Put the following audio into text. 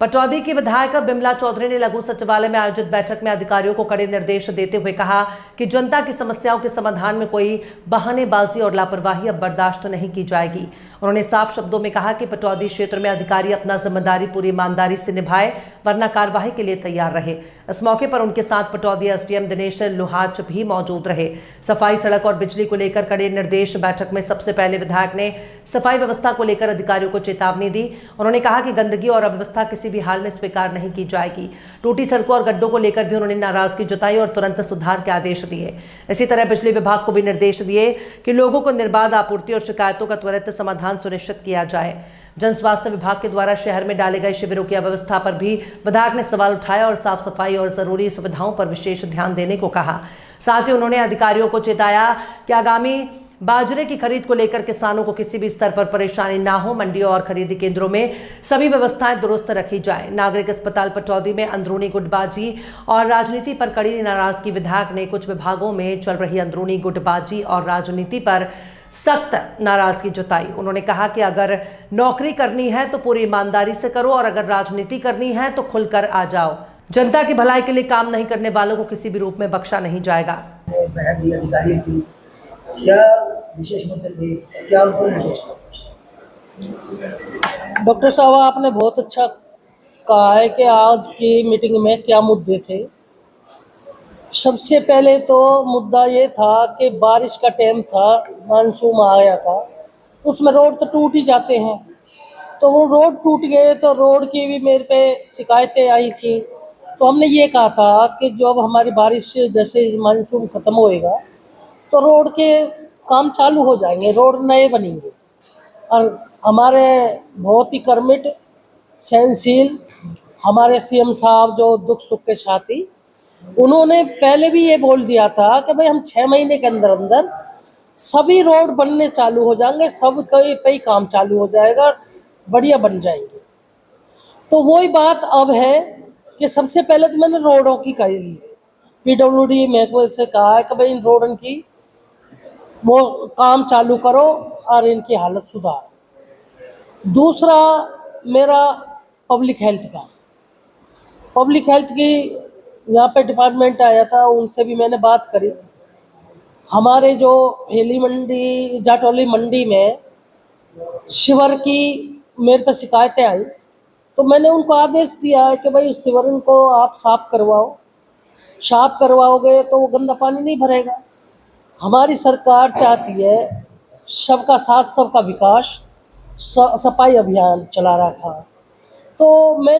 पटौदी की विधायक बिमला चौधरी ने लघु सचिवालय में आयोजित बैठक में अधिकारियों को कड़े निर्देश देते हुए कहा कि जनता की समस्याओं के समाधान में कोई बहानेबाजी और लापरवाही अब बर्दाश्त नहीं की जाएगी। उन्होंने साफ शब्दों में कहा कि पटौदी क्षेत्र में अधिकारी अपना जिम्मेदारी पूरी ईमानदारी से निभाए, वरना कार्रवाई के लिए तैयार रहे। इस मौके पर उनके साथ पटौदी एसडीएम दिनेश लुहाच भी मौजूद रहे। सफाई, सड़क और बिजली को लेकर कड़े निर्देश। बैठक में सबसे पहले विधायक ने सफाई व्यवस्था को लेकर अधिकारियों को चेतावनी दी। उन्होंने कहा कि गंदगी और अव्यवस्था किसी भी हाल में स्वीकार नहीं की जाएगी। टूटी सड़कों और गड्ढों को लेकर भी उन्होंने नाराजगी जताई और तुरंत सुधार के आदेश दिए। इसी तरह बिजली विभाग को भी निर्देश दिए कि लोगों को निर्बाध आपूर्ति और शिकायतों का त्वरित समाधान सुनिश्चित किया जाए। जन स्वास्थ्य विभाग के द्वारा शहर में डाले गए शिविरों की अव्यवस्था पर भी विधायक ने सवाल उठाया और साफ सफाई और जरूरी सुविधाओं पर विशेष ध्यान देने को कहा। साथ ही उन्होंने अधिकारियों को चेताया कि आगामी बाजरे की खरीद को लेकर किसानों को किसी भी स्तर पर परेशानी ना हो। मंडियों और खरीदी केंद्रों में सभी व्यवस्थाएं दुरुस्त रखी जाए। नागरिक अस्पताल पटौदी में अंदरूनी गुटबाजी और राजनीति पर कड़ी नाराजगी। विधायक ने कुछ विभागों में चल रही अंदरूनी गुटबाजी और राजनीति पर सख्त नाराजगी जताई। उन्होंने कहा कि अगर नौकरी करनी है तो पूरी ईमानदारी से करो और अगर राजनीति करनी है तो खुलकर आ जाओ। जनता की भलाई के लिए काम नहीं करने वालों को किसी भी रूप में बख्शा नहीं जाएगा। क्या विशेष मुद्दे थे, क्या उनको निर्देश? डॉक्टर साहब, आपने बहुत अच्छा कहा है कि आज की मीटिंग में क्या मुद्दे थे। सबसे पहले तो मुद्दा ये था कि बारिश का टाइम था, मानसून आ गया था, उसमें रोड तो टूट ही जाते हैं। तो वो रोड टूट गए तो रोड की भी मेरे पे शिकायतें आई थी। तो हमने ये कहा था कि जब हमारी बारिश जैसे मानसून ख़त्म होएगा तो रोड के काम चालू हो जाएंगे, रोड नए बनेंगे। और हमारे बहुत ही कर्मित, सहनशील हमारे सीएम साहब जो दुख सुख के साथी, उन्होंने पहले भी ये बोल दिया था कि भाई हम 6 महीने के अंदर अंदर सभी रोड बनने चालू हो जाएंगे, सब कई काम चालू हो जाएगा, बढ़िया बन जाएंगे। तो वही बात अब है कि सबसे पहले तो मैंने रोडों की कही, पीडब्ल्यूडी महकमे से कहा है कि भाई इन रोडों की वो काम चालू करो और इनकी हालत सुधार। दूसरा मेरा पब्लिक हेल्थ की यहाँ पे डिपार्टमेंट आया था, उनसे भी मैंने बात करी। हमारे जो हेली मंडी, जाटौली मंडी में शिवर की मेरे पे शिकायतें आई, तो मैंने उनको आदेश दिया है कि भाई उस शिवर को आप साफ करवाओगे तो वो गंदा पानी नहीं भरेगा। हमारी सरकार चाहती है सबका साथ सबका विकास, सफाई अभियान चला रखा। तो मैं